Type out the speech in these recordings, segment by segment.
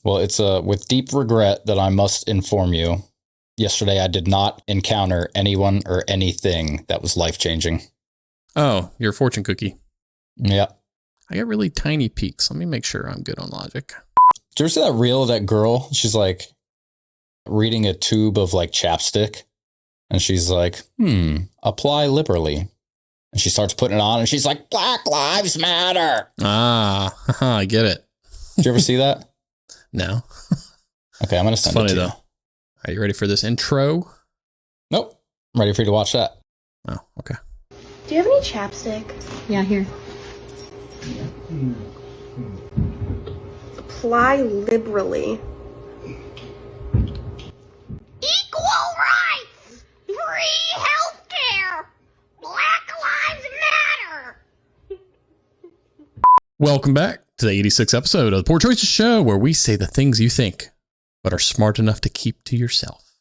Well, it's with deep regret that I must inform you. Yesterday, I did not encounter anyone or anything that was life-changing. Oh, your fortune cookie. Yeah. I got really tiny peaks. Let me make sure I'm good on logic. Did you ever see that reel of that girl? She's like reading a tube of like chapstick. And she's like, apply liberally. And she starts putting it on and she's like, Black Lives Matter. Ah, I get it. Did you ever see that? No. Okay, I'm going to send it to you. Are you ready for this intro? Nope. I'm ready for you to watch that. Oh, okay. Do you have any chapstick? Yeah, here. Apply liberally. Equal rights! Free healthcare! Black Lives Matter! Welcome back to the 86th episode of the Poor Choices Show, where we say the things you think, but are smart enough to keep to yourself.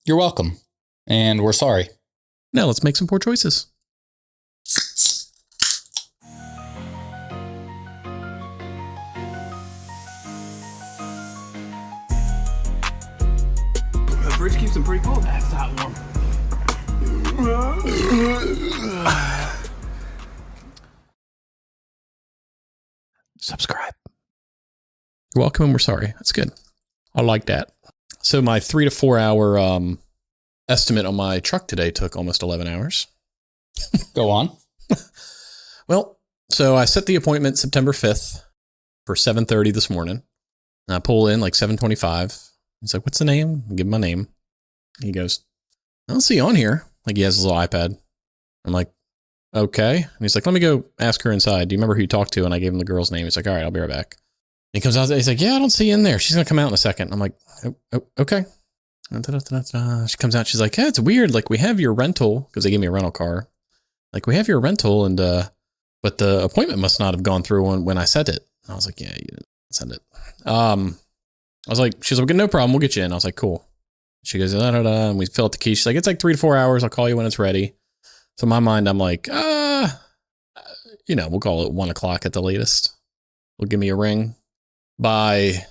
You're welcome. And we're sorry. Now let's make some poor choices. The fridge keeps them pretty cold. That's that one. Subscribe. You're welcome and we're sorry. That's good. I like that. So my 3 to 4 hour estimate on my truck today took almost 11 hours. Go on. Well, so I set the appointment September 5th for 7:30 this morning. And I pull in like 7:25. He's like, what's the name? I give him my name. He goes, I don't see you on here. Like he has his little iPad. I'm like, okay. And he's like, let me go ask her inside. Do you remember who you talked to? And I gave him the girl's name. He's like, all right, I'll be right back. And he comes out. He's like, yeah, I don't see you in there. She's going to come out in a second. I'm like, oh, okay. She comes out. She's like, yeah, it's weird. Like we have your rental because they gave me a rental car. Like we have your rental and, but the appointment must not have gone through when I sent it. I was like, yeah, you didn't send it. I was like, she's like, no problem. We'll get you in. I was like, cool. She goes, da, da, da, and we fill out the key. She's like, it's like 3 to 4 hours. I'll call you when it's ready. So in my mind, I'm like, we'll call it 1 o'clock at the latest. Will give me a ring. By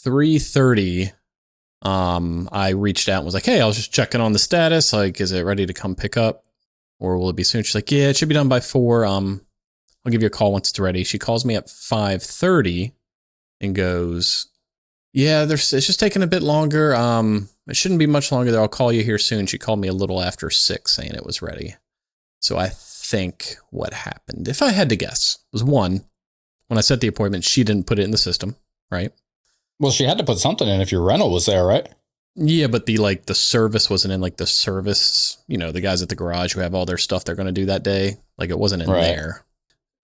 3:30, I reached out and was like, hey, I was just checking on the status. Like, is it ready to come pick up? Or will it be soon? She's like, yeah, it should be done by 4. I'll give you a call once it's ready. She calls me at 5:30 and goes, yeah, it's just taking a bit longer. It shouldn't be much longer there. I'll call you here soon. She called me a little after 6 saying it was ready. So I think what happened, if I had to guess, was 1, when I set the appointment, she didn't put it in the system, right? Well, she had to put something in if your rental was there, right? Yeah, but the service wasn't in, like the service, the guys at the garage who have all their stuff they're going to do that day. Like it wasn't in there.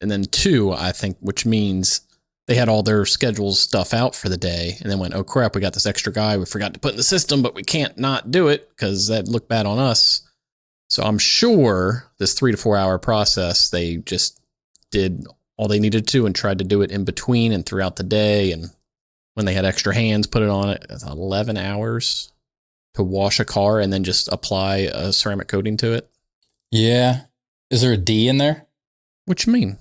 And then 2, I think, which means they had all their scheduled stuff out for the day and then went, oh crap, we got this extra guy we forgot to put in the system, but we can't not do it because that looked bad on us. So I'm sure this 3 to 4 hour process, they just did all they needed to and tried to do it in between and throughout the day. And when they had extra hands, put it on it. It's 11 hours to wash a car and then just apply a ceramic coating to it. Yeah. Is there a D in there? What you mean?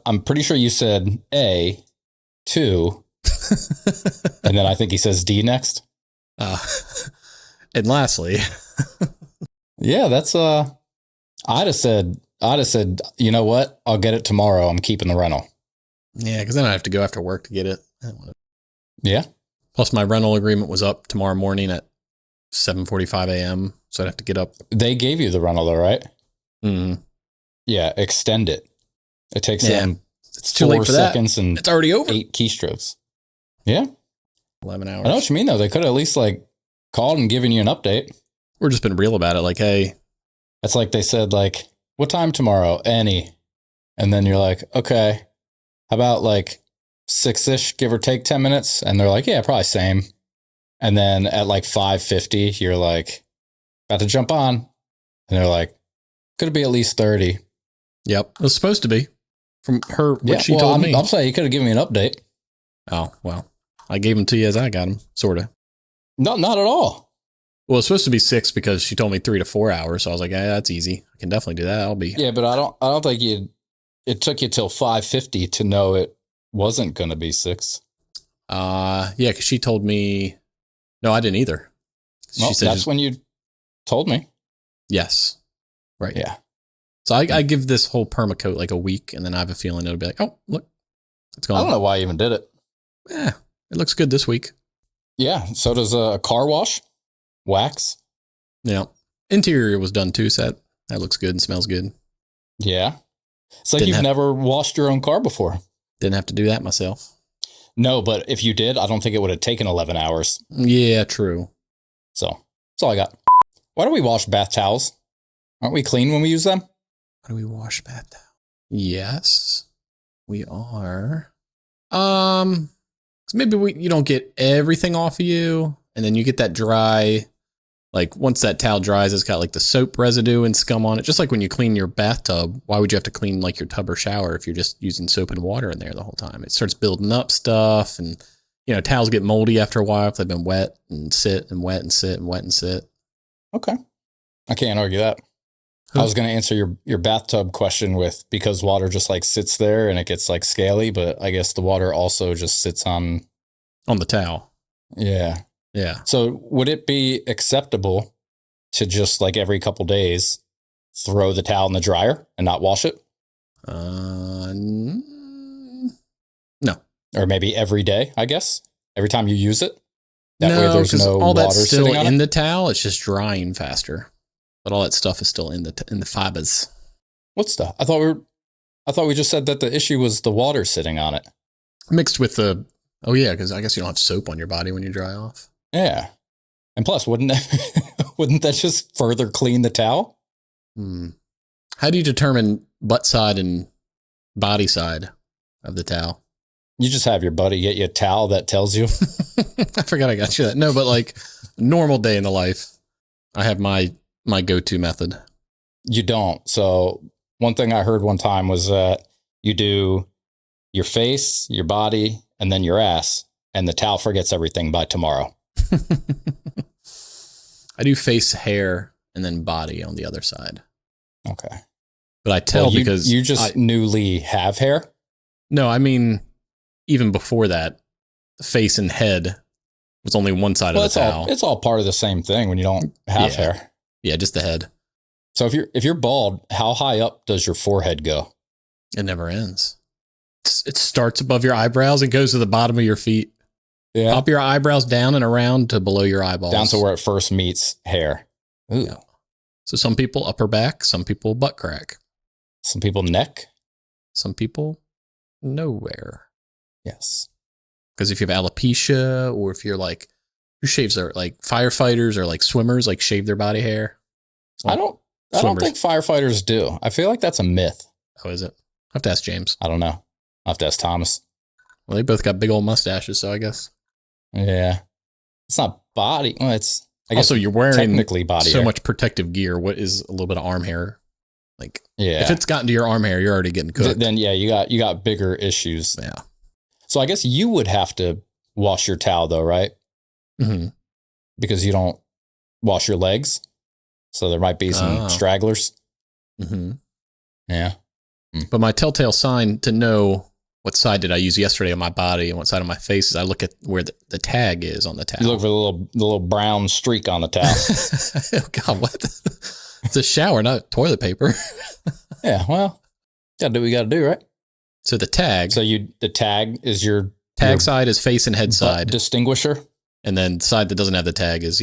I'm pretty sure you said A, 2, and then I think he says D next. And lastly, yeah, that's I'd have said, you know what? I'll get it tomorrow. I'm keeping the rental. Yeah, because then I have to go after work to get it. Yeah. Plus, my rental agreement was up tomorrow morning at 7:45 a.m., so I'd have to get up. They gave you the rental, though, right? Mm-hmm. Yeah, extend it. It takes them it's too late for seconds that. and it's already over. 8 keystrokes. Yeah. 11 hours. I know what you mean, though. They could have at least like called and given you an update. Or just been real about it. Like, hey. It's like they said, like, what time tomorrow? Any. And then you're like, okay, how about like 6-ish, give or take 10 minutes? And they're like, yeah, probably same. And then at like 5:50, you're like, about to jump on. And they're like, could it be at least 30? Yep. It was supposed to be. From her, what she told me. I'm saying you could have given me an update. Oh, well, I gave them to you as I got them, sort of. No, not at all. Well, it's supposed to be 6 because she told me 3 to 4 hours. So I was like, yeah, that's easy. I can definitely do that. I'll be. Yeah, but I don't think it took you till 5:50 to know it wasn't going to be 6. Yeah, because she told me. No, I didn't either. Well, She said that's when you told me. yes. Right. Yeah. So I give this whole permacoat like a week, and then I have a feeling it'll be like, oh, look, it's I gone. don't know why I even did it. Yeah, it looks good this week. Yeah. So does a car wash, wax. Yeah. Interior was done too, so that looks good and smells good. Yeah. It's like Didn't you've have- never washed your own car before. Didn't have to do that myself. No, but if you did, I don't think it would have taken 11 hours. Yeah, true. So that's all I got. Why do we wash bath towels? Aren't we clean when we use them? How do we wash bath towel? Yes, we are. 'Cause maybe you don't get everything off of you, and then you get that dry. Like once that towel dries, it's got like the soap residue and scum on it. Just like when you clean your bathtub, why would you have to clean like your tub or shower if you're just using soap and water in there the whole time? It starts building up stuff, and towels get moldy after a while if they've been wet and sit and wet and sit and wet and sit. Okay. I can't argue that. I was going to answer your bathtub question with because water just like sits there and it gets like scaly, but I guess the water also just sits on On the towel. Yeah. Yeah. So would it be acceptable to just like every couple days throw the towel in the dryer and not wash it? No. Or maybe every day, I guess. Every time you use it. That way No, there's because no all water that's still sitting on in it. the towel. It's just drying faster, but all that stuff is still in the fibers. What stuff? I thought we just said that the issue was the water sitting on it. Mixed with the. Oh yeah, because I guess you don't have soap on your body when you dry off. Yeah. And plus, wouldn't that just further clean the towel? How do you determine butt side and body side of the towel? You just have your buddy get you a towel that tells you. I forgot I got you that. No, but like normal day in the life, I have my go-to method. You don't. So one thing I heard one time was that you do your face, your body, and then your ass, and the towel forgets everything by tomorrow. I do face, hair, and then body on the other side. Okay. But I tell because you just newly have hair? No, I mean, even before that, the face and head was only one side of the towel. It's all part of the same thing when you don't have hair. Yeah, just the head. So if you're bald, how high up does your forehead go? It never ends. It starts above your eyebrows and goes to the bottom of your feet. Yeah. Up your eyebrows down and around to below your eyeballs. Down to where it first meets hair. Ooh. Yeah. So some people upper back, some people butt crack. Some people neck. Some people nowhere. Yes. Because if you have alopecia or if you're like, who shaves their, like firefighters or like swimmers, like shave their body hair? Well, I don't think firefighters do. I feel like that's a myth. Oh, is it? I have to ask James. I don't know. I'll have to ask Thomas. Well, they both got big old mustaches, so I guess. Yeah. It's not body. Well, it's, I guess Also, you're wearing technically body so hair. much protective gear. What is a little bit of arm hair? Like, Yeah. if it's gotten to your arm hair, you're already getting cooked. Then yeah, you got bigger issues. Yeah. So I guess you would have to wash your towel though, right? Mm-hmm. Because you don't wash your legs. So there might be some stragglers. Mm-hmm. Yeah. But my telltale sign to know what side did I use yesterday on my body and what side of my face is I look at where the tag is on the towel. You look for the little brown streak on the towel. Oh, God, what? It's a shower, not toilet paper. Yeah, well, gotta do what you gotta do, right? So the tag. So the tag is your Tag side is face and head butt side. distinguisher. And then side that doesn't have the tag is,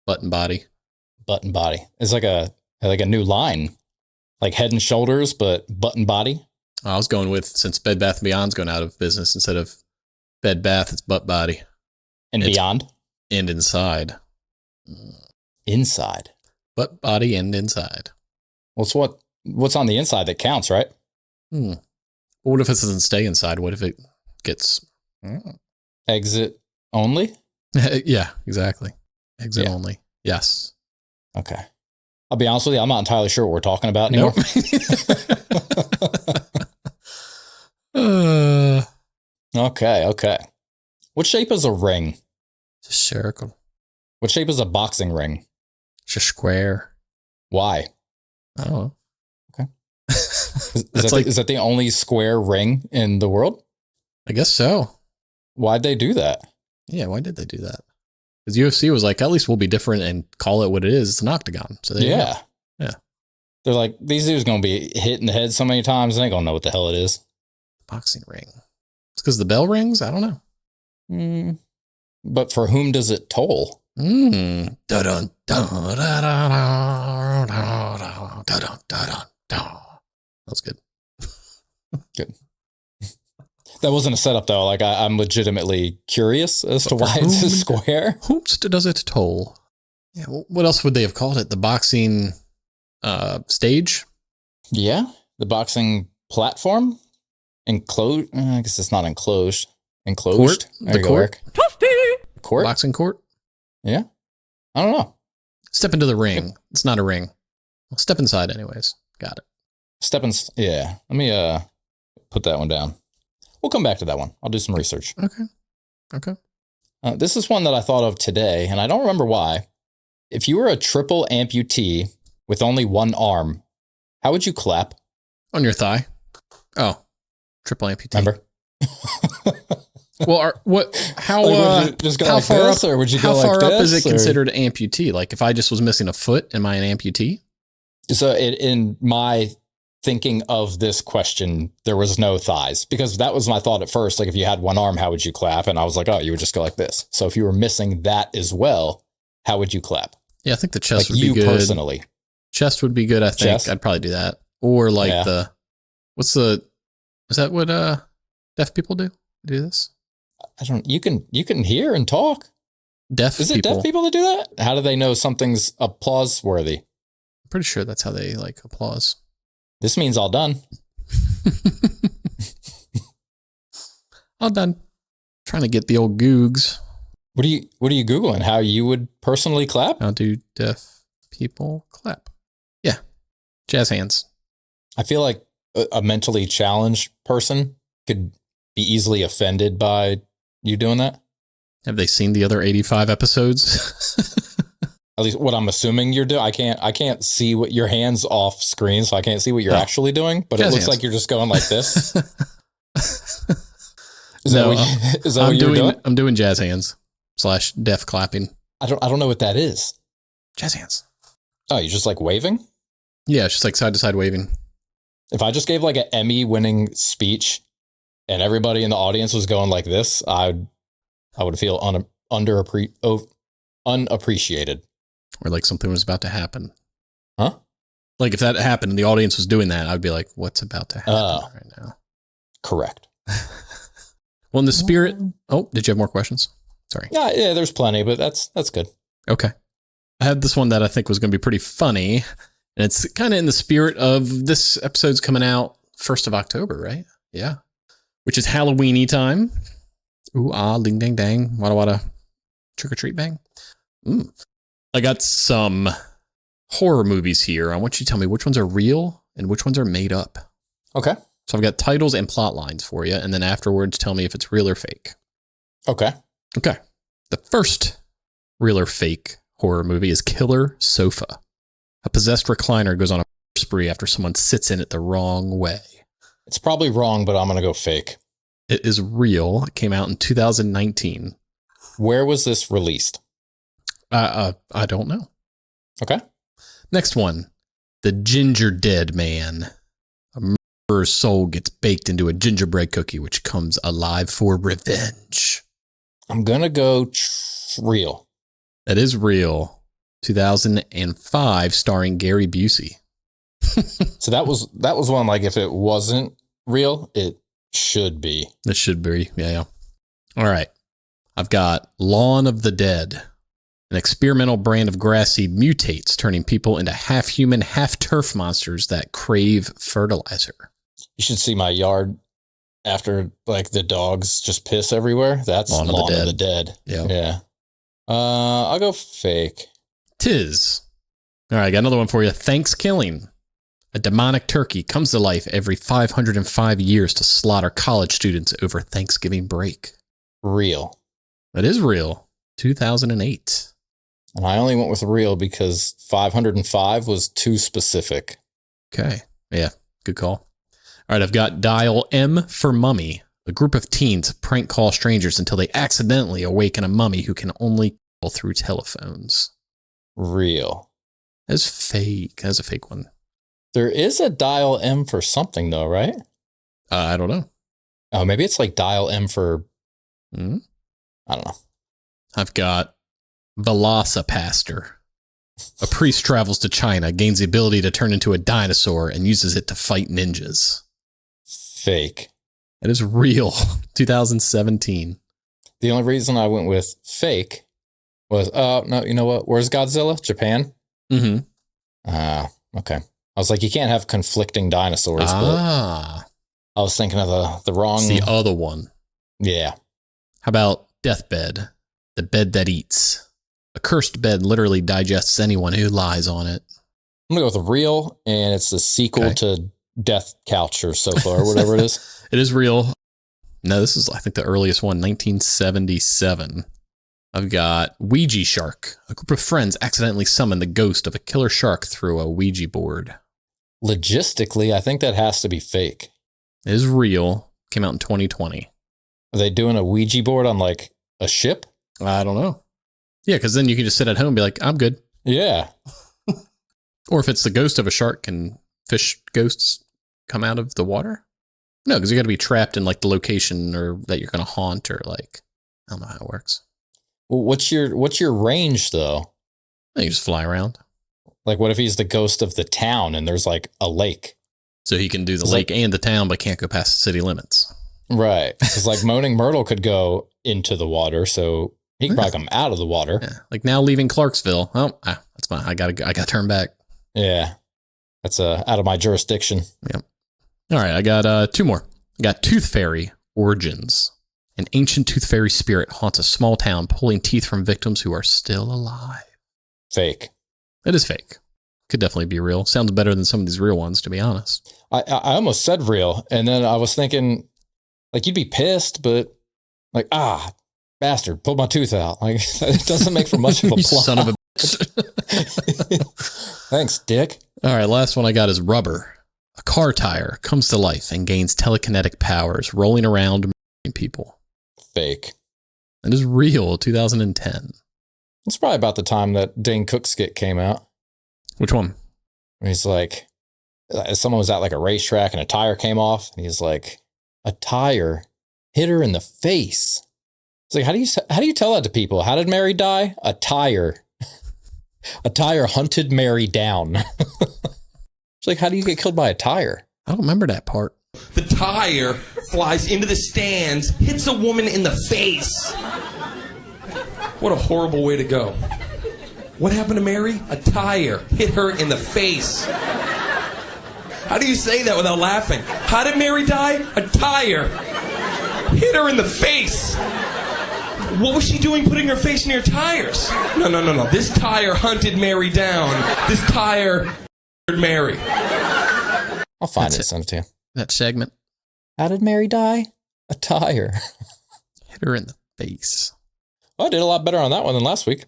butt and body. Butt and body. It's like a new line. Like Head and Shoulders, but butt and body. I was going with, since Bed Bath & Beyond's going out of business, instead of Bed Bath, it's butt body. And It's- beyond. And inside. Inside. Butt, body, and inside. Well, what's on the inside that counts, right? Well, what if it doesn't stay inside? What if it gets... Exit only? Yeah, exactly. Exit Yeah. only. Yes. Okay. I'll be honest with you, I'm not entirely sure what we're talking about anymore. Nope. Okay. What shape is a ring? It's a circle. What shape is a boxing ring? It's a square. Why? I don't know. Okay. That's Is that the only square ring in the world? I guess so. Why'd they do that? Yeah, why did they do that? Because UFC was like, at least we'll be different and call it what it is. It's an octagon. So there you go. Yeah. They're like, these dudes going to be hit in the head so many times, they ain't going to know what the hell it is. Boxing ring. It's because the bell rings? I don't know. But for whom does it toll? Dun, dun, dun, dun, dun, dun, dun, dun, dun. That's good. Good. That wasn't a setup, though. Like, I'm legitimately curious as to why it's a square. Whoops, does it toll? Yeah. What else would they have called it? The boxing stage? Yeah. The boxing platform? Enclosed? I guess it's not enclosed. Enclosed? Court? There The you go, court? Eric. Court? Boxing court? Yeah. I don't know. Step into the ring. It's not a ring. Well, step inside anyways. Got it. Yeah. Let me put that one down. We'll come back to that one. I'll do some research. Okay. This is one that I thought of today, and I don't remember why. If you were a triple amputee with only one arm, how would you clap? On your thigh. Oh, triple amputee. Remember? Well, how Like, would you just go how like far this, up, or would you how go far like up is this, it or- considered amputee? Like if I just was missing a foot, am I an amputee? So in my thinking of this question, there was no thighs, because that was my thought at first. Like, if you had one arm, how would you clap? And I was like, oh, you would just go like this. So if you were missing that as well, how would you clap? Yeah, I think the chest Like would you be good. personally. Chest would be good. I think Chest? I'd probably do that. Or like Yeah. is that what deaf people do? Do this? I don't. You can hear and talk. Deaf Is it people. deaf people that do that? How do they know something's applause worthy? I'm pretty sure that's how they like applause. This means all done. All done. Trying to get the old googs. What are you Googling? How you would personally clap? How do deaf people clap? Yeah. Jazz hands. I feel like a mentally challenged person could be easily offended by you doing that. Have they seen the other 85 episodes? At least what I'm assuming you're doing. I can't see what your hands off screen, so I can't see what you're actually doing. But Jazz it looks hands. like you're just going like this. Is No, that what you're doing? I'm doing jazz hands / deaf clapping. I don't know what that is. Jazz hands. Oh, you're just like waving? Yeah, it's just like side to side waving. If I just gave like an Emmy winning speech and everybody in the audience was going like this, I would feel unappreciated. Or like something was about to happen. Huh? Like if that happened and the audience was doing that, I'd be like, what's about to happen right now? Correct. Well, in the spirit. Oh, did you have more questions? Sorry. Yeah, there's plenty, but that's good. Okay. I had this one that I think was going to be pretty funny. And it's kind of in the spirit of this episode's coming out 1st of October, right? Yeah. Which is Halloween-y time. Ooh, ding, dang, dang. Wada, wada. Trick or treat, bang. I got some horror movies here. I want you to tell me which ones are real and which ones are made up. Okay. So I've got titles and plot lines for you. And then afterwards, tell me if it's real or fake. Okay. Okay. The first real or fake horror movie is Killer Sofa. A possessed recliner goes on a spree after someone sits in it the wrong way. It's probably wrong, but I'm going to go fake. It is real. It came out in 2019. Where was this released? I don't know. Okay. Next one. The Ginger Dead Man. A murderer's soul gets baked into a gingerbread cookie, which comes alive for revenge. I'm going to go real. That is real. 2005, starring Gary Busey. So that was one, like, if it wasn't real, it should be. It should be. Yeah. All right. I've got Lawn of the Dead. An experimental brand of grass seed mutates, turning people into half human, half turf monsters that crave fertilizer. You should see my yard after, like, the dogs just piss everywhere. That's Lawn Lawn of of the the Dead. Yeah. I'll go fake. Tis. All right, I got another one for you. Thanksgiving. A demonic turkey comes to life every 505 years to slaughter college students over Thanksgiving break. Real. That is real. 2008. And I only went with real because 505 was too specific. Okay. Yeah, good call. All right, I've got Dial M for Mummy. A group of teens prank call strangers until they accidentally awaken a mummy who can only call through telephones. Real. That's fake. That's a fake one. There is a dial M for something, though, right? I don't know. Oh, maybe it's like dial M for... Hmm? I don't know. I've got Velocipaster. A priest travels to China, gains the ability to turn into a dinosaur, and uses it to fight ninjas. Fake. It is real. 2017. The only reason I went with fake was, no, you know what? Where's Godzilla? Japan? Mm-hmm. Okay. I was like, you can't have conflicting dinosaurs. But I was thinking of the wrong... It's the other one. Yeah. How about Deathbed? The bed that eats. A cursed bed literally digests anyone who lies on it. I'm going to go with real, and it's the sequel to Death Couch or Sofa or whatever it is. It is real. No, this is, I think, the earliest one, 1977. I've got Ouija Shark. A group of friends accidentally summon the ghost of a killer shark through a Ouija board. Logistically, I think that has to be fake. It is real. Came out in 2020. Are they doing a Ouija board on like a ship? I don't know. Yeah, because then you can just sit at home and be like, I'm good. Yeah. Or if it's the ghost of a shark, can fish ghosts come out of the water? No, because you got to be trapped in like the location or that you're going to haunt or like, I don't know how it works. Well, what's your range though? You just fly around. Like, what if he's the ghost of the town and there's like a lake? So he can do the lake and the town, but can't go past the city limits. Right. Because like Moaning Myrtle could go into the water, so he can probably come out of the water. Yeah. Like now leaving Clarksville. Oh, that's fine. I gotta turn back. Yeah. That's out of my jurisdiction. Yep. All right. I got two more. I got Tooth Fairy Origins. An ancient tooth fairy spirit haunts a small town, pulling teeth from victims who are still alive. Fake. It is fake. Could definitely be real. Sounds better than some of these real ones, to be honest. I almost said real, and then I was thinking, like, you'd be pissed, but like, bastard, pulled my tooth out. Like, it doesn't make for much of a You plot. son of a bitch. Thanks, Dick. All right, last one I got is Rubber. A car tire comes to life and gains telekinetic powers, rolling around murdering people. Fake. It is real, 2010. It's probably about the time that Dane Cook skit came out. Which one? He's like, someone was at like a racetrack and a tire came off, and he's like, a tire hit her in the face. It's like, how do you tell that to people? How did Mary die? A tire hunted Mary down. It's like, how do you get killed by a tire? I don't remember that part. The tire flies into the stands, hits a woman in the face. What a horrible way to go. What happened to Mary? A tire hit her in the face. How do you say that without laughing? How did Mary die? A tire hit her in the face. What was she doing putting her face near tires? No. This tire hunted Mary down. This tire Mary. I'll find it and send it to you. That segment. How did Mary die? A tire. Hit her in the face. Well, I did a lot better on that one than last week.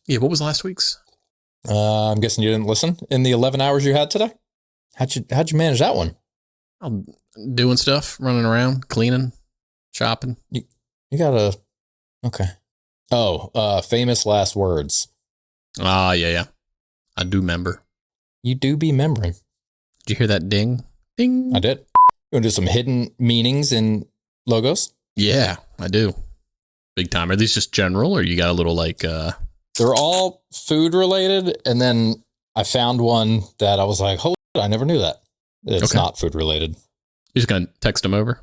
Yeah, what was last week's? I'm guessing you didn't listen in the 11 hours you had today? How'd you manage that one? I'm doing stuff, running around, cleaning, shopping. You gotta... Okay. Oh, famous last words. Yeah. I do remember. You do be membering. Did you hear that ding? Ding. I did. You want to do some hidden meanings in logos? Yeah, I do. Big time. Are these just general, or you got a little like... They're all food related, and then I found one that I was like, holy shit, I never knew that. It's not food related. You're just going to text them over?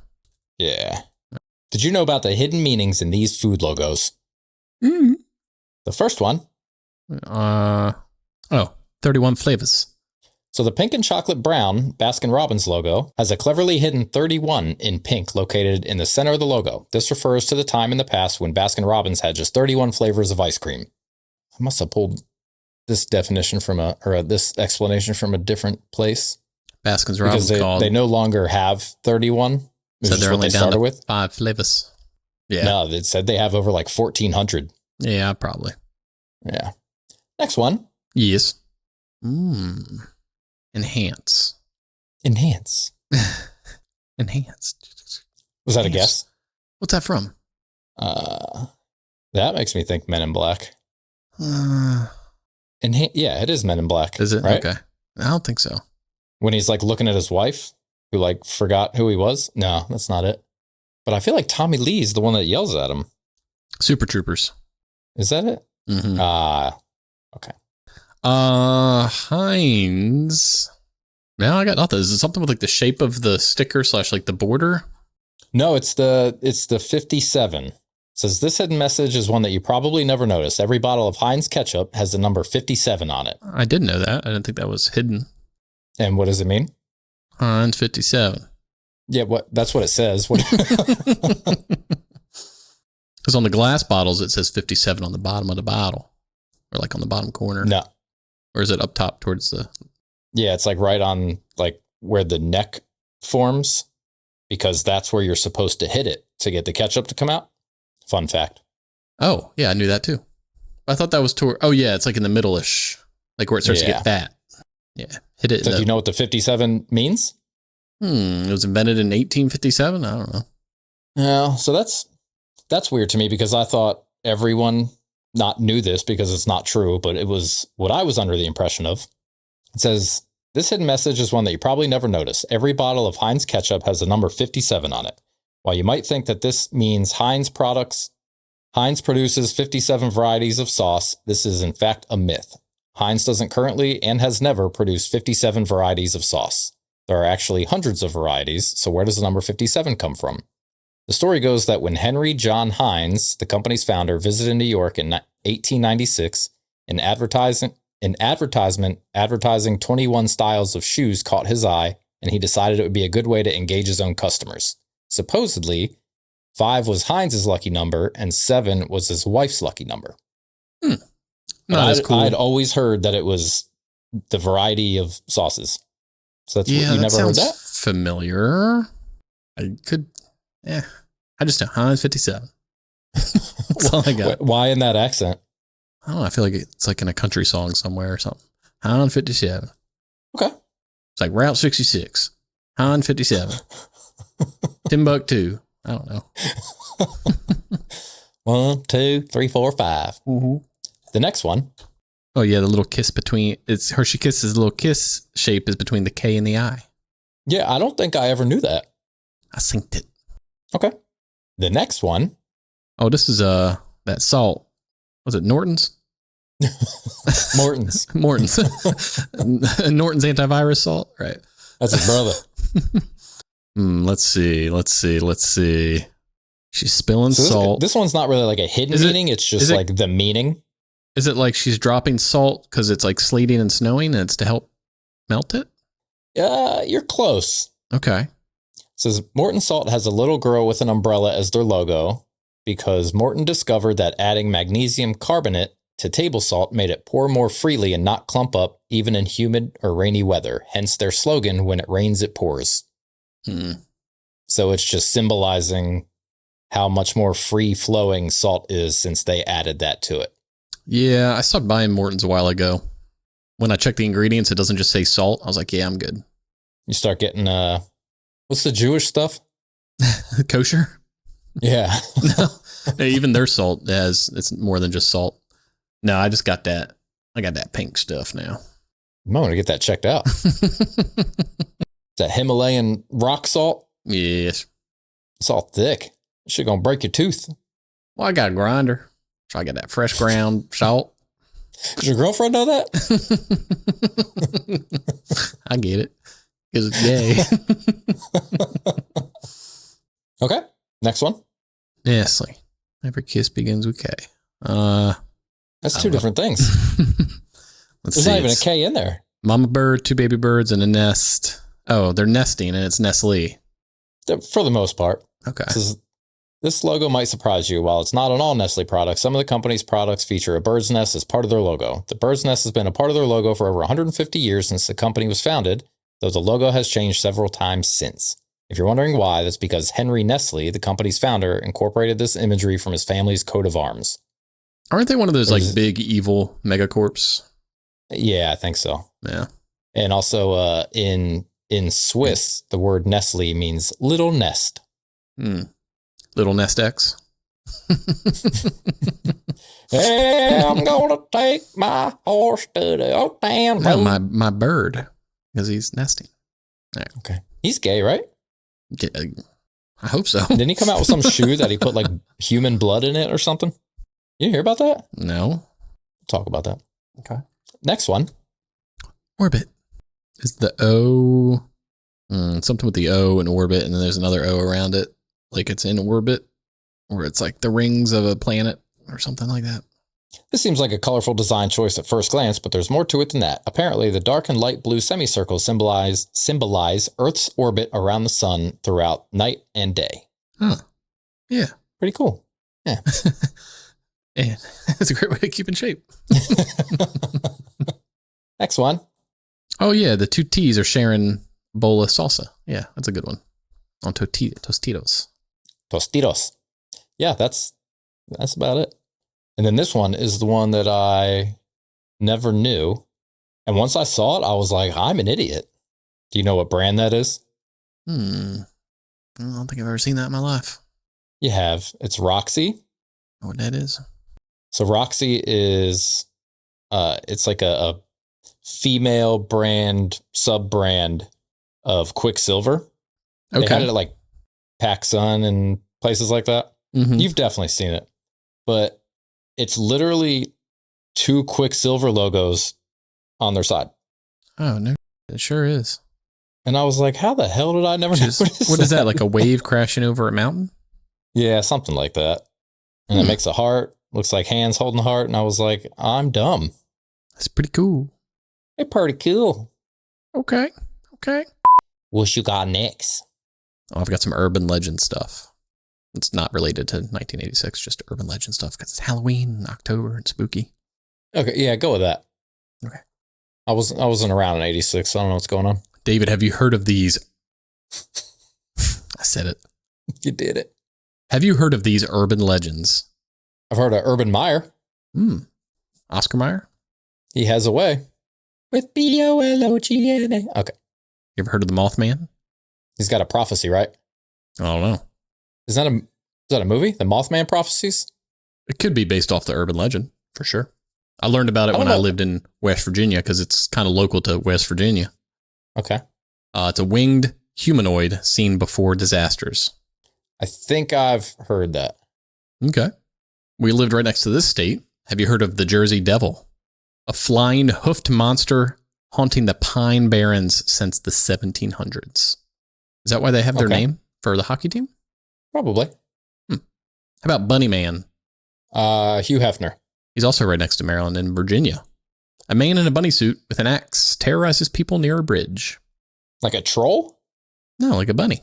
Yeah. Did you know about the hidden meanings in these food logos? Mm-hmm. The first one. 31 flavors. So the pink and chocolate brown Baskin-Robbins logo has a cleverly hidden 31 in pink located in the center of the logo. This refers to the time in the past when Baskin-Robbins had just 31 flavors of ice cream. I must have pulled this definition this explanation from a different place. Baskin-Robbins because they no longer have 31. So they're only down to with 5 flavors. Yeah. No, it said they have over like 1,400. Yeah, probably. Yeah. Next one. Yes. Enhance. Enhance. Enhanced. Was that a guess? What's that from? That makes me think Men in Black. Uh, Yeah, it is Men in Black. is it? Right? Okay. I don't think so. When he's like looking at his wife, who like forgot who he was. No, that's not it. But I feel like Tommy Lee's the one that yells at him. Super Troopers. Is that it? Mm-hmm. Okay. Heinz. No, I got nothing. Is it something with like the shape of the sticker / like the border? No, it's the 57. It says this hidden message is one that you probably never noticed. Every bottle of Heinz ketchup has the number 57 on it. I did know that. I didn't think that was hidden. And what does it mean? Heinz 57. Yeah, that's what it says. What? Because on the glass bottles, it says 57 on the bottom of the bottle. Or like on the bottom corner. No. Or is it up top towards the... Yeah, it's like right on like where the neck forms, because that's where you're supposed to hit it to get the ketchup to come out. Fun fact. Oh, yeah, I knew that too. I thought that was toward... Oh, yeah, it's like in the middle-ish. Like where it starts to get fat. Yeah, hit it. So do you know what the 57 means? It was invented in 1857? I don't know. No, so that's weird to me because I thought everyone not knew this because it's not true, but it was what I was under the impression of. It says, this hidden message is one that you probably never noticed. Every bottle of Heinz ketchup has the number 57 on it. While you might think that this means Heinz produces 57 varieties of sauce, this is in fact a myth. Heinz doesn't currently and has never produced 57 varieties of sauce. There are actually hundreds of varieties, so where does the number 57 come from? The story goes that when Henry John Heinz, the company's founder, visited New York in 1896, an advertisement advertising 21 styles of shoes caught his eye, and he decided it would be a good way to engage his own customers. Supposedly, 5 was Heinz's lucky number, and 7 was his wife's lucky number. Not as cool. I'd always heard that it was the variety of sauces. So that's what you never heard that? Familiar. I just know Heinz 57. That's all I got. Why in that accent? I don't know. I feel like it's like in a country song somewhere or something. Heinz 57. Okay. It's like Route 66. Heinz 57. Timbuktu. I don't know. 1, 2, 3, 4, 5. Mm-hmm. The next one. Oh yeah, the little kiss between it's Hershey Kisses. Little kiss shape is between the K and the I. Yeah, I don't think I ever knew that. I synced it. Okay. The next one. Oh, this is that salt. Was it Norton's? Morton's. Morton's. Norton's antivirus salt, right? That's his brother. Let's see. She's spilling salt. This one's not really like a hidden meaning. It's just like the meaning. Is it like she's dropping salt because it's like sleeting and snowing and it's to help melt it? You're close. Okay. It says Morton Salt has a little girl with an umbrella as their logo because Morton discovered that adding magnesium carbonate to table salt made it pour more freely and not clump up even in humid or rainy weather. Hence their slogan, when it rains, it pours. So it's just symbolizing how much more free-flowing salt is since they added that to it. Yeah, I stopped buying Morton's a while ago. When I check the ingredients, it doesn't just say salt. I was like, yeah, I'm good. You start getting, what's the Jewish stuff? Kosher? Yeah. No, even their salt it's more than just salt. No, I just got that. I got that pink stuff now. I'm going to get that checked out. That Himalayan rock salt? Yes. It's all thick. Shit gonna break your tooth. Well, I got a grinder. So I got that fresh ground salt. Does your girlfriend know that? I get it. Because it's gay. Okay. Next one. Nestle. Every kiss begins with K. That's 2 different things. There's not even a K in there. Mama bird, 2 baby birds, and a nest. Oh, they're nesting, and it's Nestle. For the most part. Okay. This logo might surprise you. While it's not on all Nestle products, some of the company's products feature a bird's nest as part of their logo. The bird's nest has been a part of their logo for over 150 years since the company was founded, though the logo has changed several times since. If you're wondering why, that's because Henry Nestle, the company's founder, incorporated this imagery from his family's coat of arms. Aren't they one of those like big evil megacorps? Yeah, I think so. Yeah. And also in Swiss, the word Nestle means little nest. Little Nest X. Hey, I'm gonna take my horse to the old town No, road. my bird, because he's nesting. Okay. He's gay, right? I hope so. Didn't he come out with some shoe that he put like human blood in it or something? You hear about that? No. Talk about that. Okay. Next one. Orbit. Is the O something with the O in orbit, and then there's another O around it, like it's in orbit, or it's like the rings of a planet or something like that. This seems like a colorful design choice at first glance, but there's more to it than that. Apparently, the dark and light blue semicircles symbolize Earth's orbit around the sun throughout night and day. Huh. Yeah. Pretty cool. Yeah. And it's a great way to keep in shape. Next one. Oh, yeah. The two T's are sharing a bowl of salsa. Yeah, that's a good one. On Tostitos. Tostitos. Yeah, that's about it. And then this one is the one that I never knew. And once I saw it, I was like, I'm an idiot. Do you know what brand that is? I don't think I've ever seen that in my life. You have. It's Roxy. What that is? So Roxy is, it's like a female brand, sub-brand of Quicksilver. Okay. They had it at like PacSun and places like that. Mm-hmm. You've definitely seen it. But it's literally two Quicksilver logos on their side. Oh, no. It sure is. And I was like, how the hell did I never notice What is that? Like a wave crashing over a mountain? Yeah, something like that. And it makes a heart. Looks like hands holding the heart. And I was like, I'm dumb. That's pretty cool. Hey, pretty cool. Okay. What you got next? Oh, I've got some urban legend stuff. It's not related to 1986, just urban legend stuff because it's Halloween in October and spooky. Okay, yeah, go with that. Okay. I wasn't around in 86, so I don't know what's going on. David, have you heard of these? I said it. You did it. Have you heard of these urban legends? I've heard of Urban Meyer. Oscar Mayer? He has a way. With B-O-L-O-G-N-A. Okay. You ever heard of the Mothman? He's got a prophecy, right? I don't know. Is that a movie? The Mothman Prophecies? It could be based off the urban legend, for sure. I learned about it when I lived in West Virginia because it's kind of local to West Virginia. Okay. It's a winged humanoid seen before disasters. I think I've heard that. Okay. We lived right next to this state. Have you heard of the Jersey Devil? A flying hoofed monster haunting the Pine Barrens since the 1700s. Is that why they have their name for the hockey team? Probably. How about Bunny Man? Hugh Hefner. He's also right next to Maryland and Virginia. A man in a bunny suit with an axe terrorizes people near a bridge. Like a troll? No, like a bunny.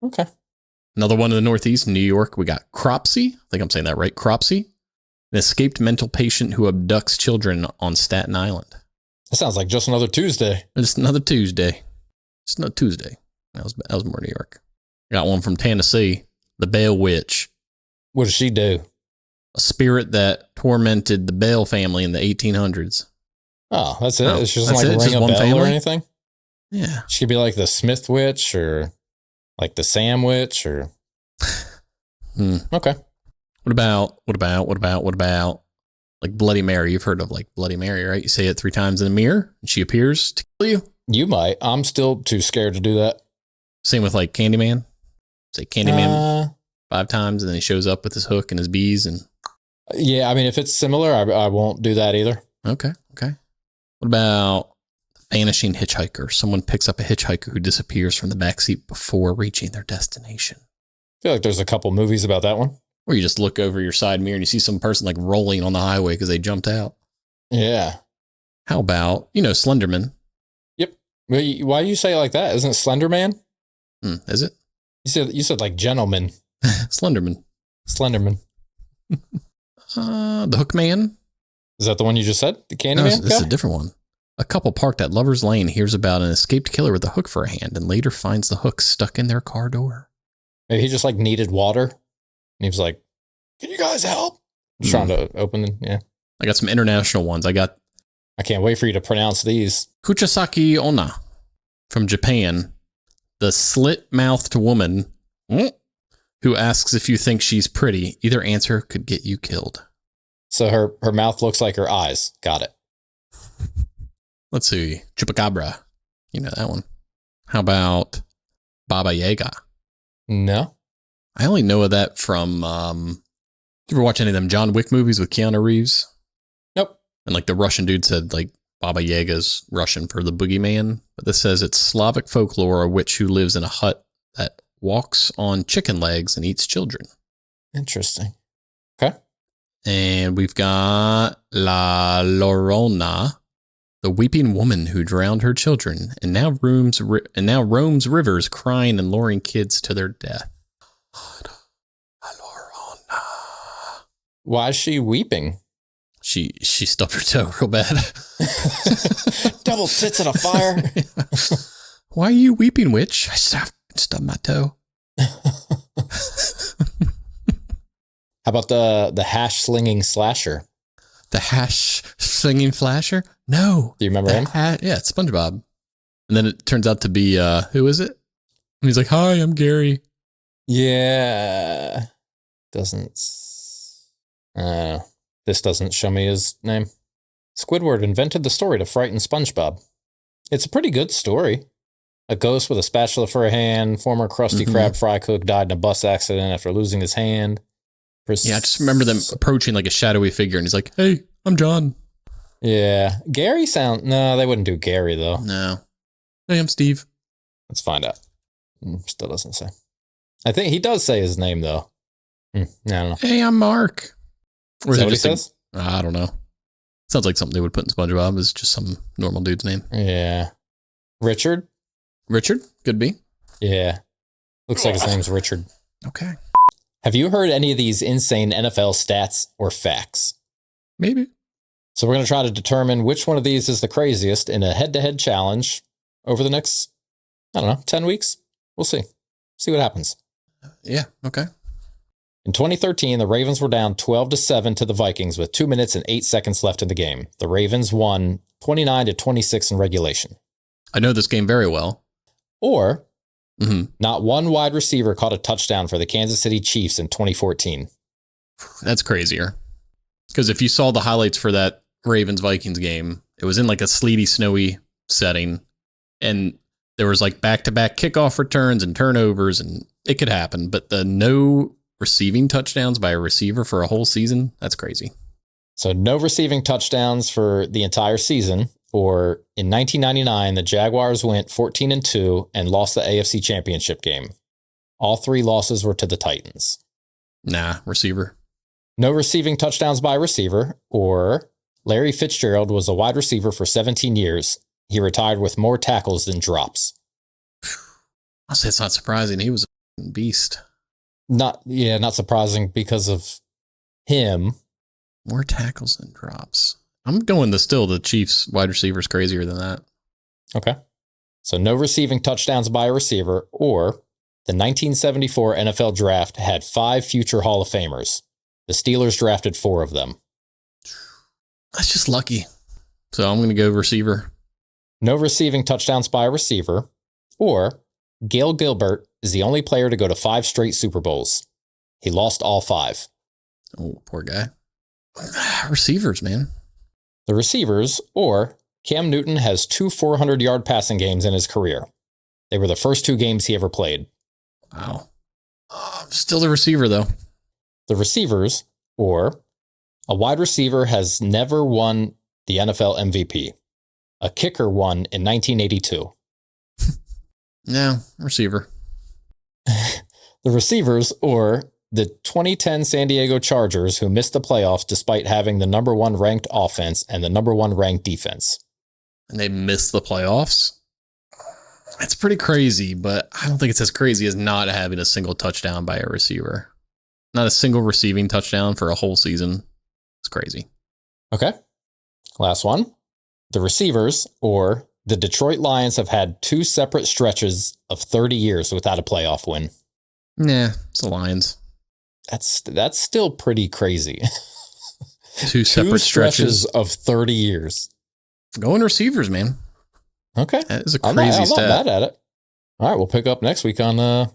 Okay. Another one in the Northeast, New York, we got Cropsey. I think I'm saying that right. Cropsey. An escaped mental patient who abducts children on Staten Island. That sounds like just another Tuesday. It's another Tuesday. It's not Tuesday. That was more New York. I got one from Tennessee. The Bell Witch. What does she do? A spirit that tormented the Bell family in the 1800s. Oh, that's it? No, She doesn't that's like it? ring Just a one bell family? or anything? Yeah. She could be like the Smith Witch or like the Sam Witch or... Okay. What about like Bloody Mary? You've heard of like Bloody Mary, right? You say it 3 times in the mirror and she appears to kill you. You might. I'm still too scared to do that. Same with like Candyman. Say Candyman 5 times and then he shows up with his hook and his bees and... Yeah, I mean, if it's similar, I won't do that either. Okay. What about vanishing hitchhiker? Someone picks up a hitchhiker who disappears from the backseat before reaching their destination. I feel like there's a couple movies about that one. Or you just look over your side mirror and you see some person like rolling on the highway because they jumped out. Yeah. How about, Slenderman? Yep. Why do you say it like that? Isn't it Slender Man? Is it? You said like gentleman. Slenderman. Slenderman. The Hook Man? Is that the one you just said? The No, Candyman? this is a different one. A couple parked at Lover's Lane hears about an escaped killer with a hook for a hand and later finds the hook stuck in their car door. Maybe he just like needed water. And he was like, can you guys help? Just trying to open it. Yeah. I got some international ones. I can't wait for you to pronounce these. Kuchisaki Onna from Japan. The slit-mouthed woman who asks if you think she's pretty. Either answer could get you killed. So her mouth looks like her eyes. Got it. Let's see. Chupacabra. You know that one. How about Baba Yaga? No. I only know of that from, you ever watch any of them John Wick movies with Keanu Reeves? Nope. And like the Russian dude said, like, Baba Yaga's Russian for the boogeyman. But this says it's Slavic folklore, a witch who lives in a hut that walks on chicken legs and eats children. Interesting. Okay. And we've got La Llorona, the weeping woman who drowned her children and now roams rivers, crying and luring kids to their death. La Llorona. Why is she weeping? She stubbed her toe real bad. Double tits in a fire. Why are you weeping, witch? I stubbed my toe. How about the hash slinging slasher? The hash slinging flasher? No. Do you remember him? Yeah, it's SpongeBob. And then it turns out to be, who is it? And he's like, hi, I'm Gary. Yeah. This doesn't show me his name. Squidward invented the story to frighten SpongeBob. It's a pretty good story. A ghost with a spatula for a hand, former Krusty Krab fry cook died in a bus accident after losing his hand. Yeah, I just remember them approaching like a shadowy figure, and he's like, hey, I'm John. Yeah. Gary no, they wouldn't do Gary, though. No. Hey, I'm Steve. Let's find out. Still doesn't say. I think he does say his name, though. I don't know. Hey, I'm Mark. Or Is that what he says? I don't know. Sounds like something they would put in SpongeBob. Is just some normal dude's name. Yeah. Richard? Richard? Could be. Yeah. Looks like his name's Richard. Okay. Have you heard any of these insane NFL stats or facts? Maybe. So we're going to try to determine which one of these is the craziest in a head-to-head challenge over the next, 10 weeks. We'll see. See what happens. Yeah. Okay. In 2013, the Ravens were down 12-7 to the Vikings with 2 minutes and 8 seconds left in the game. The Ravens won 29-26 in regulation. I know this game very well. Or, not one wide receiver caught a touchdown for the Kansas City Chiefs in 2014. That's crazier. Because if you saw the highlights for that Ravens-Vikings game, it was in like a sleety, snowy setting. And there was like back-to-back kickoff returns and turnovers, and it could happen. But the no receiving touchdowns by a receiver for a whole season, that's crazy. So no receiving touchdowns for the entire season. Or in 1999, the Jaguars went 14-2 and lost the AFC Championship game. All 3 losses were to the Titans. Nah, receiver. No receiving touchdowns by a receiver. Or Larry Fitzgerald was a wide receiver for 17 years. He retired with more tackles than drops. I'll say it's not surprising. He was a beast. Not surprising because of him. More tackles than drops. I'm going the Chiefs wide receivers crazier than that. Okay. So no receiving touchdowns by a receiver, or the 1974 NFL draft had 5 future Hall of Famers. The Steelers drafted 4 of them. That's just lucky. So I'm going to go receiver. No receiving touchdowns by a receiver, or Gail Gilbert is the only player to go to 5 straight Super Bowls. He lost all 5. Oh, poor guy. Receivers, man. The receivers, or Cam Newton has 2 400-yard passing games in his career. They were the first 2 games he ever played. Wow. Still the receiver, though. The receivers, or a wide receiver has never won the NFL MVP. A kicker won in 1982. No, receiver. The receivers, or the 2010 San Diego Chargers, who missed the playoffs despite having the number 1 ranked offense and the number 1 ranked defense. And they missed the playoffs? That's pretty crazy, but I don't think it's as crazy as not having a single touchdown by a receiver. Not a single receiving touchdown for a whole season. It's crazy. Okay. Last one. The receivers, or the Detroit Lions, have had 2 separate stretches of 30 years without a playoff win. Nah, it's the Lions. That's still pretty crazy. 2 separate stretches of 30 years. Going receivers, man. Okay. That is a crazy stat. I'm not bad at it. All right, we'll pick up next week on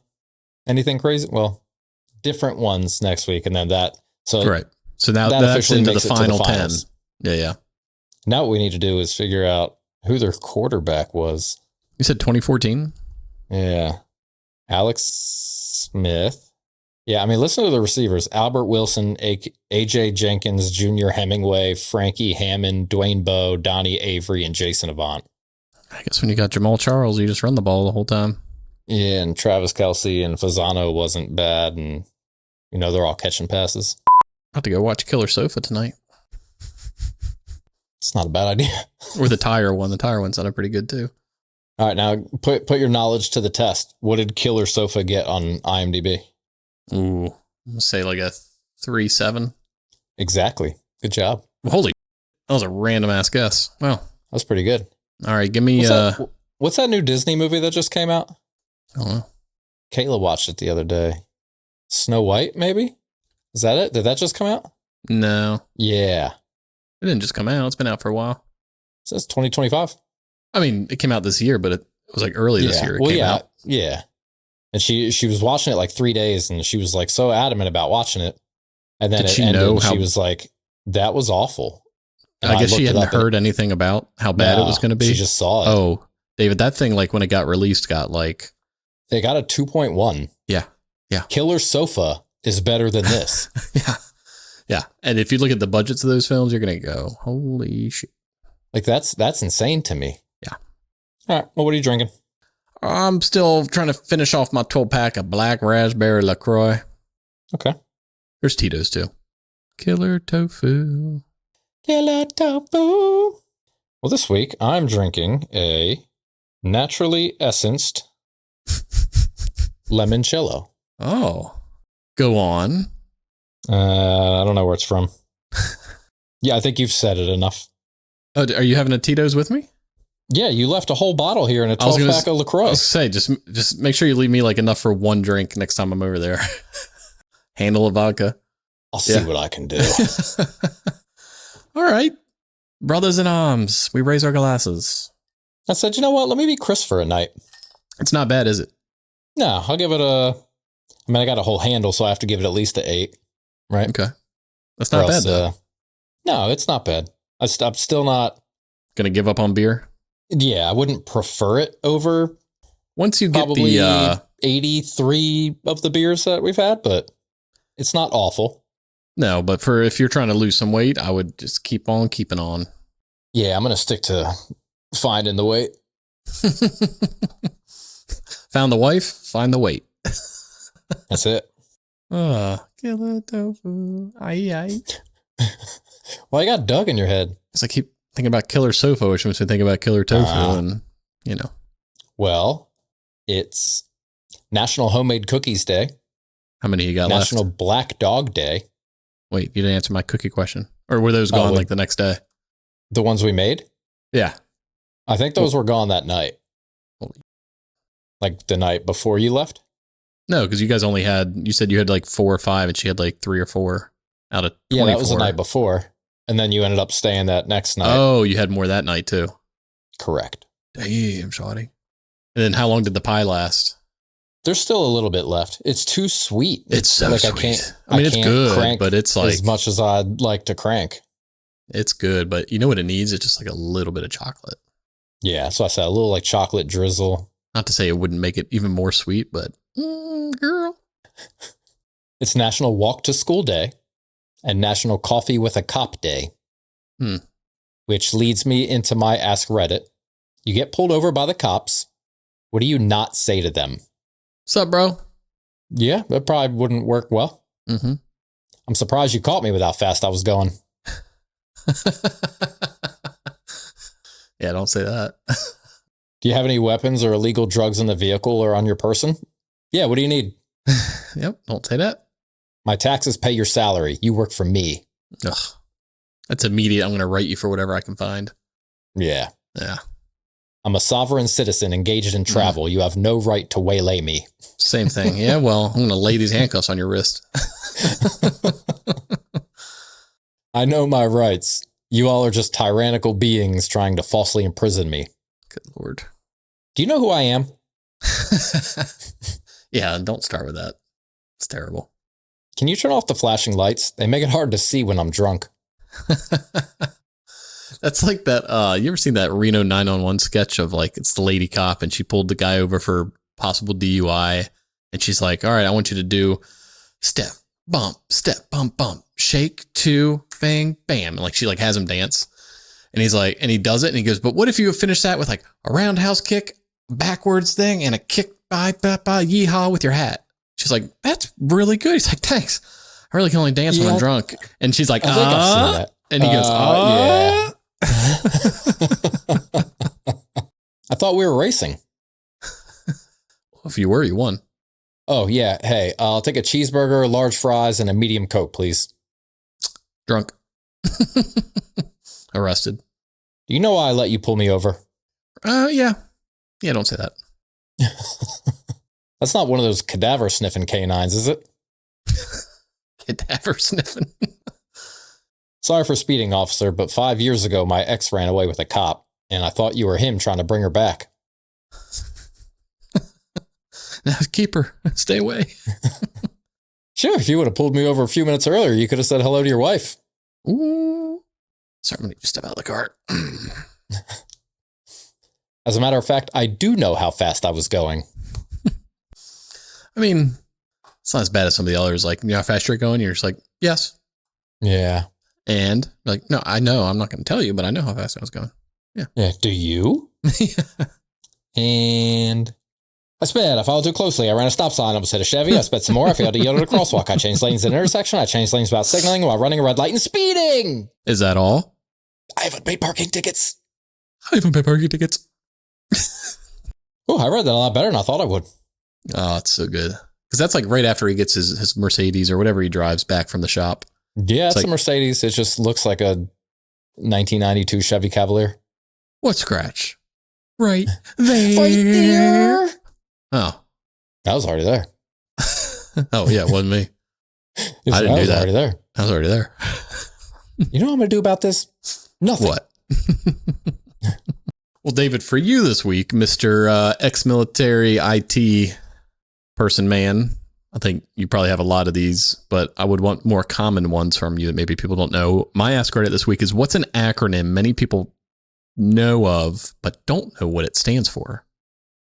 anything crazy. Well, different ones next week, and then that. So Right. So now that that's officially into the makes it to final 10. finals. Yeah. Now what we need to do is figure out who their quarterback was. You said 2014? Yeah. Alex Smith. Yeah, I mean, listen to the receivers. Albert Wilson, A.J. Jenkins, Junior Hemingway, Frankie Hammond, Dwayne Bowe, Donnie Avery, and Jason Avant. I guess when you got Jamal Charles, you just run the ball the whole time. Yeah, and Travis Kelce and Fasano wasn't bad, and, they're all catching passes. About to go watch Killer Sofa tonight. It's not a bad idea. Or the tire one. The tire one sounded pretty good, too. All right, now put your knowledge to the test. What did Killer Sofa get on IMDb? Ooh, let's say like a 3.7. Exactly. Good job. Holy, that was a random ass guess. Wow. That's pretty good. All right, give me, what's that new Disney movie that just came out? I don't know. Kayla watched it the other day. Snow White, maybe? Is that it? Did that just come out? No. Yeah. It didn't just come out. It's been out for a while. It says 2025. I mean, it came out this year, but it was like early this year. It came out. Yeah. And she was watching it like 3 days, and she was like so adamant about watching it. And then it ended, and she was like, that was awful. And I guess she hadn't heard anything about how bad it was going to be. She just saw it. Oh, David, that thing, like when it got released, got like... They got a 2.1. Yeah. Killer Sofa is better than this. Yeah. And if you look at the budgets of those films, you're going to go, holy shit. Like that's insane to me. Yeah. All right. Well, what are you drinking? I'm still trying to finish off my 12-pack of black raspberry LaCroix. Okay. There's Tito's too. Killer tofu. Killer tofu. Well, this week I'm drinking a naturally essenced limoncello. Oh. Go on. I don't know where it's from. Yeah, I think you've said it enough. Oh, are you having a Tito's with me? Yeah, you left a whole bottle here in a 12-pack of LaCroix. I was going to say, just make sure you leave me like enough for one drink next time I'm over there. Handle of vodka. I'll see what I can do. All right. Brothers in arms. We raise our glasses. I said, you know what? Let me be Chris for a night. It's not bad, is it? No, I'll give it I got a whole handle, so I have to give it at least an 8. Right? Okay. That's not bad, though. No, it's not bad. I'm still not... Going to give up on beer? Yeah, I wouldn't prefer it over... Once you get probably the... 83 of the beers that we've had, but it's not awful. No, but if you're trying to lose some weight, I would just keep on keeping on. Yeah, I'm going to stick to finding the weight. Found the wife, find the weight. That's it. Killer tofu. Aye. Well, I got Doug in your head. Because I keep thinking about Killer Sofa, which makes me think about Killer Tofu, and, Well, it's National Homemade Cookies Day. How many you got National left? Black Dog Day. Wait, you didn't answer my cookie question. Or were those gone like the next day? The ones we made? Yeah. I think those were gone that night. Like the night before you left? No, because you guys you said you had like 4 or 5, and she had like 3 or 4 out of 24. Yeah, that was the night before. And then you ended up staying that next night. Oh, you had more that night too. Correct. Damn, shawty. And then how long did the pie last? There's still a little bit left. It's too sweet. It's so like sweet. I mean, it's good, but it's like... as much as I'd like to crank. It's good, but you know what it needs? It's just like a little bit of chocolate. Yeah, so I said a little like chocolate drizzle. Not to say it wouldn't make it even more sweet, but girl. It's National Walk to School Day and National Coffee with a Cop Day. Which leads me into my Ask Reddit. You get pulled over by the cops. What do you not say to them? What's up, bro? Yeah, that probably wouldn't work well. Mm-hmm. I'm surprised you caught me with how fast I was going. Yeah, don't say that. Do you have any weapons or illegal drugs in the vehicle or on your person? Yeah, what do you need? Yep, don't say that. My taxes pay your salary. You work for me. Ugh. That's immediate. I'm going to write you for whatever I can find. Yeah. Yeah. I'm a sovereign citizen engaged in travel. You have no right to waylay me. Same thing. Yeah, well, I'm going to lay these handcuffs on your wrist. I know my rights. You all are just tyrannical beings trying to falsely imprison me. Good Lord. Do you know who I am? Yeah, don't start with that. It's terrible. Can you turn off the flashing lights? They make it hard to see when I'm drunk. That's like that. You ever seen that Reno 911 sketch of like, it's the lady cop and she pulled the guy over for possible DUI. And she's like, all right, I want you to do step, bump, shake, 2, bang, bam. And like, she like has him dance. And he's like, and he does it. And he goes, but what if you finish that with like a roundhouse kick, backwards thing, and a kick by yeehaw with your hat? She's like, that's really good. He's like, thanks. I really can only dance when I'm drunk. And she's like, I think I've seen that. And he goes, yeah. I thought we were racing. If you were, you won. Oh, yeah. Hey, I'll take a cheeseburger, large fries, and a medium Coke, please. Drunk. Arrested. Do you know why I let you pull me over? Yeah. Yeah, don't say that. That's not one of those cadaver sniffing canines, is it? Cadaver sniffing. Sorry for speeding, officer, but 5 years ago, my ex ran away with a cop, and I thought you were him trying to bring her back. Now keep her. Stay away. Sure, if you would have pulled me over a few minutes earlier, you could have said hello to your wife. Ooh. Sorry, I'm going to step out of the car. As a matter of fact, I do know how fast I was going. I mean, it's not as bad as some of the others. Like, you know how fast you're going? You're just like, yes. Yeah. And like, no, I know. I'm not going to tell you, but I know how fast I was going. Yeah. Yeah. Do you? Yeah. And I sped. I followed too closely. I ran a stop sign. I almost hit a Chevy. I sped some more. I failed to yield at a crosswalk. I changed lanes at an intersection. I changed lanes without signaling while running a red light and speeding. Is that all? I haven't paid parking tickets. I haven't paid parking tickets. Oh, I read that a lot better than I thought I would. Oh, it's so good. Because that's like right after he gets his Mercedes or whatever he drives back from the shop. Yeah, it's like a Mercedes. It just looks like a 1992 Chevy Cavalier. What scratch? Right there. Right there. Oh. I was already there. Oh, yeah, it wasn't me. I didn't do that. Already there. I was already there. You know what I'm going to do about this? Nothing. What? Well, David, for you this week, Mr. Ex-military IT person man, I think you probably have a lot of these, but I would want more common ones from you that maybe people don't know. My Ask Reddit this week is, what's an acronym many people know of, but don't know what it stands for?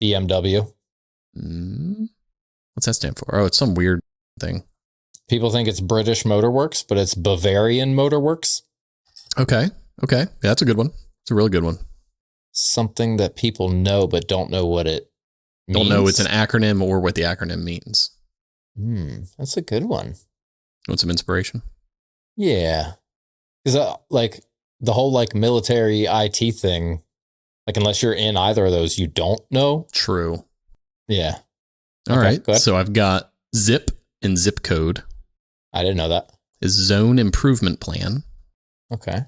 BMW. What's that stand for? Oh, it's some weird thing. People think it's British Motor Works, but it's Bavarian Motor Works. Okay. Yeah, that's a good one. It's a really good one. Something that people know, but don't know what it means. Don't know it's an acronym or what the acronym means. That's a good one. Want some inspiration? Yeah. Because like the whole like military IT thing, like unless you're in either of those, you don't know. True. Yeah. All right. Go ahead. So I've got zip and zip code. I didn't know that. Is zone improvement plan. Okay.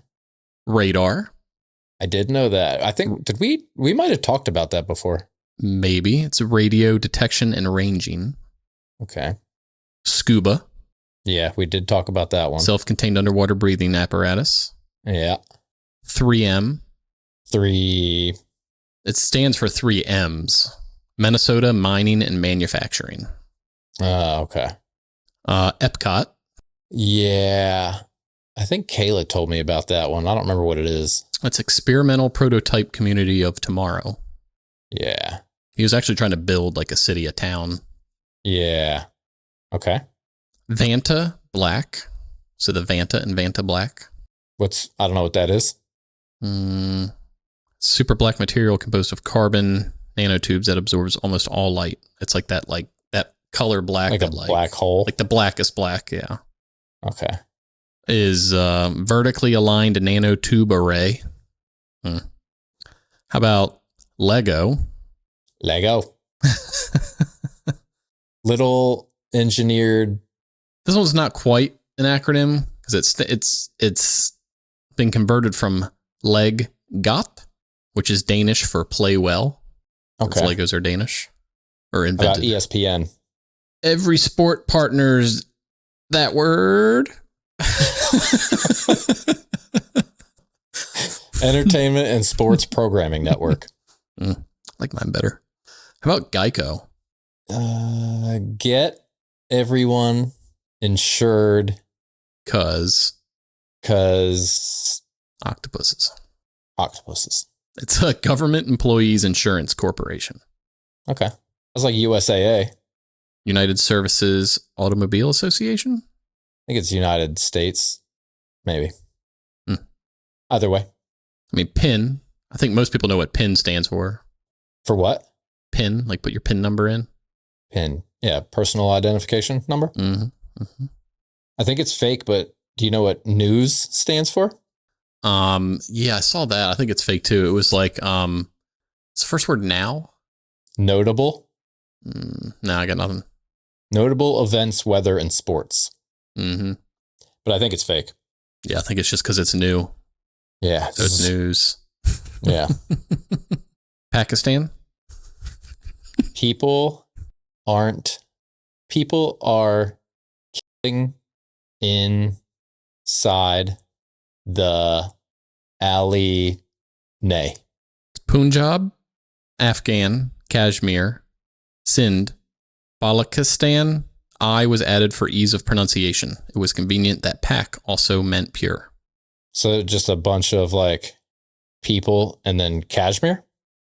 Radar. I did know that. I think, we might have talked about that before. Maybe. It's radio detection and ranging. Okay. Scuba. Yeah, we did talk about that one. Self-contained underwater breathing apparatus. Yeah. 3M. It stands for 3 M's. Minnesota Mining and Manufacturing. Okay. Epcot. Yeah. I think Kayla told me about that one. I don't remember what it is. That's Experimental Prototype Community of Tomorrow. Yeah. He was actually trying to build like a city, a town. Yeah. Okay. Vanta Black. So the Vanta and Vanta Black. I don't know what that is. Super black material composed of carbon nanotubes that absorbs almost all light. It's like that color black. Like a black hole. Like the blackest black, yeah. Okay. Is vertically aligned nanotube array. How about Lego? Little engineered. This one's not quite an acronym because it's been converted from leg got, which is Danish for play well. Okay. Legos are Danish or About invented. ESPN. Every sport partners that word. Entertainment and Sports Programming Network. I like mine better. How about Geico? Get everyone Insured Cause octopuses. Octopuses. It's a government employees insurance corporation. Okay. That's like USAA. I United Services Automobile Association? think it's United States. Maybe. Hmm. Either way. I mean, PIN. I think most people know what PIN stands for. For what? PIN, like put your PIN number in. PIN. Yeah, personal identification number. Mm-hmm. Mm-hmm. I think it's fake, but do you know what news stands for? Yeah, I saw that. I think it's fake too. It was like, it's the first word now. Notable. No, I got nothing. Notable events, weather, and sports. Mm-hmm. But I think it's fake. Yeah, I think it's just because it's new. Yeah. So it's news. Yeah. Pakistan? People are killing inside the alley. Nay. Punjab, Afghan, Kashmir, Sindh, Balochistan. I was added for ease of pronunciation. It was convenient that Pak also meant pure. So just a bunch of like people and then cashmere,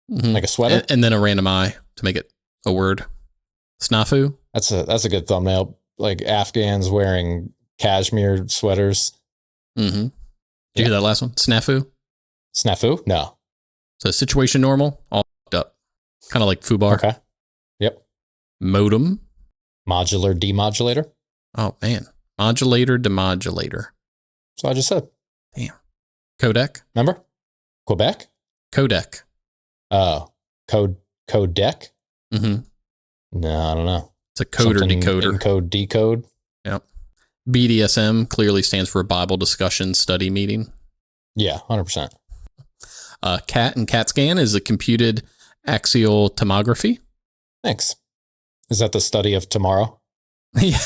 Mhm. like a sweater. And then a random I to make it a word. Snafu. That's a good thumbnail. Like Afghans wearing cashmere sweaters. Mm-hmm. Did you hear that last one? Snafu. Snafu? No. So situation normal, all fucked up. Kind of like foobar. Okay. Yep. Modem. Modular demodulator. Oh, man. Modulator, demodulator. So I just said. Damn. Codec. Remember? Quebec? Codec. Oh. Codec? Mm-hmm. No, I don't know. It's a coder Something decoder. Encode decode. Yep. BDSM clearly stands for Bible Discussion Study Meeting. Yeah, 100%. CAT and CAT scan is a computed axial tomography. Thanks. Is that the study of tomorrow? Yeah.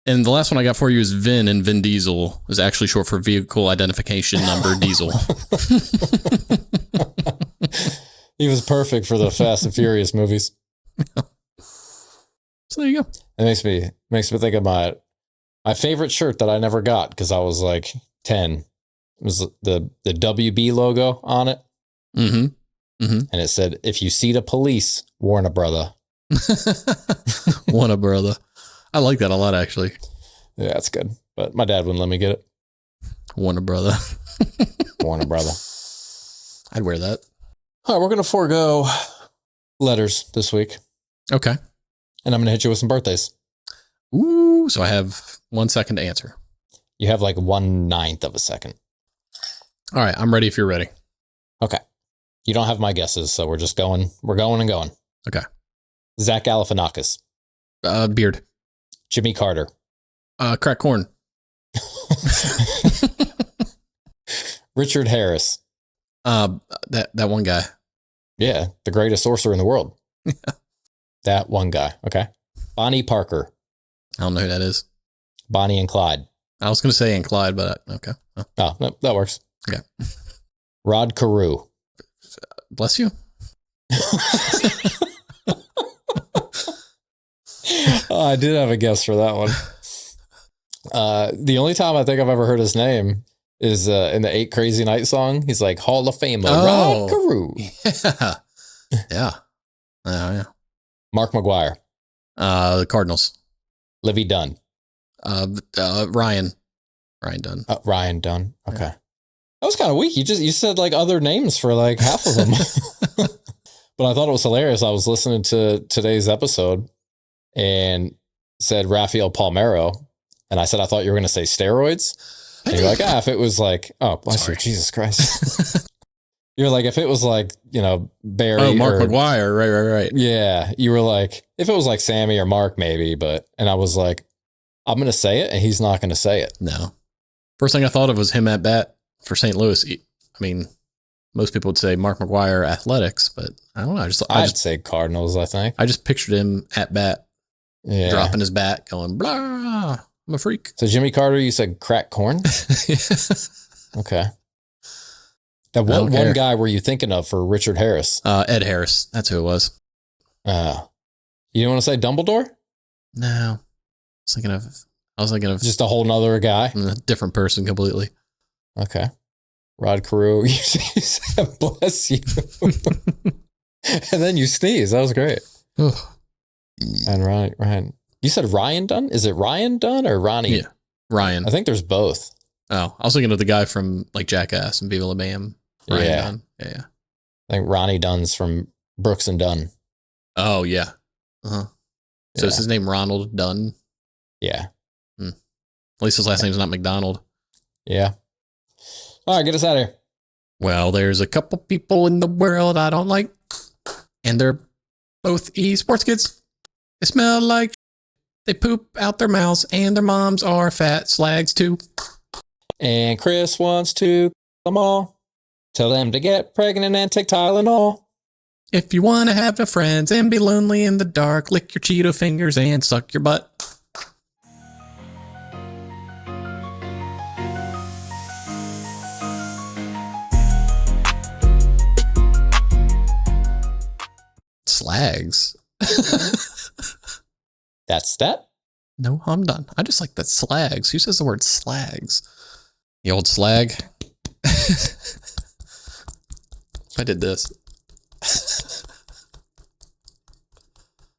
And the last one I got for you is VIN, and Vin Diesel is actually short for Vehicle Identification Number Diesel. He was perfect for the Fast and Furious movies. So there you go. It makes me think of my favorite shirt that I never got because I was like 10. It was the WB logo on it. Mm-hmm. Mm-hmm. And it said, if you see the police, warn a brother. One a brother. I like that a lot, actually. Yeah, that's good. But my dad wouldn't let me get it. One a brother. Warn a brother. I'd wear that. All right, we're going to forego letters this week. Okay. And I'm going to hit you with some birthdays. Ooh, so I have 1 second to answer. You have like 1/9 of a second. All right, I'm ready if you're ready. Okay. You don't have my guesses, so we're just going. We're going and going. Okay. Zach Galifianakis. Beard. Jimmy Carter. Crack corn. Richard Harris. That one guy. Yeah, the greatest sorcerer in the world. That one guy. Okay. Bonnie Parker. I don't know who that is. Bonnie and Clyde. I was going to say Ann Clyde, but okay. Oh, no, that works. Okay. Rod Carew. Bless you. Oh, I did have a guess for that one. The only time I think I've ever heard his name is in the 8 Crazy Nights song. He's like Hall of Famer, Rod Carew. Yeah. Yeah. Mark McGuire. The Cardinals. Livy Dunn. Ryan Dunn. Ryan Dunn. Okay. Yeah. That was kind of weak. You said like other names for like half of them. But I thought it was hilarious. I was listening to today's episode and said Rafael Palmeiro. And I said, I thought you were going to say steroids. And you're like, if it was like, oh, bless you, Jesus Christ. You're like, if it was like, Barry. Oh, Mark McGuire. Right. Yeah. You were like, if it was like Sammy or Mark, maybe. And I was like, I'm going to say it and he's not going to say it. No. First thing I thought of was him at bat for St. Louis. I mean, most people would say Mark McGuire athletics, but I don't know. I'd say Cardinals, I think. I just pictured him at bat, dropping his bat, going, blah, I'm a freak. So Jimmy Carter, you said crack corn? Okay. Now, what one guy were you thinking of for Richard Harris? Ed Harris. That's who it was. You didn't want to say Dumbledore? No. I was thinking of Just a whole nother guy. a different person completely. Okay. Rod Carew. You said, bless you. And then you sneeze. That was great. And Ryan. You said Ryan Dunn? Is it Ryan Dunn or Ronnie? Yeah. Ryan. I think there's both. Oh, I was thinking of the guy from like Jackass and Viva La Bam. Ryan Dunn. Yeah. I think Ronnie Dunn's from Brooks and Dunn. Oh, yeah. Uh-huh. So is his name Ronald Dunn? Yeah. At least his last name's not McDonald. Yeah. All right, get us out of here. Well, there's a couple people in the world I don't like, and they're both esports kids. They smell like they poop out their mouths, and their moms are fat slags too. And Chris wants to them all. Tell them to get pregnant and take Tylenol. If you want to have a friends and be lonely in the dark, lick your Cheeto fingers and suck your butt. Slags. That's that. No, I'm done. I just like that slags. Who says the word slags? The old slag. If I did this.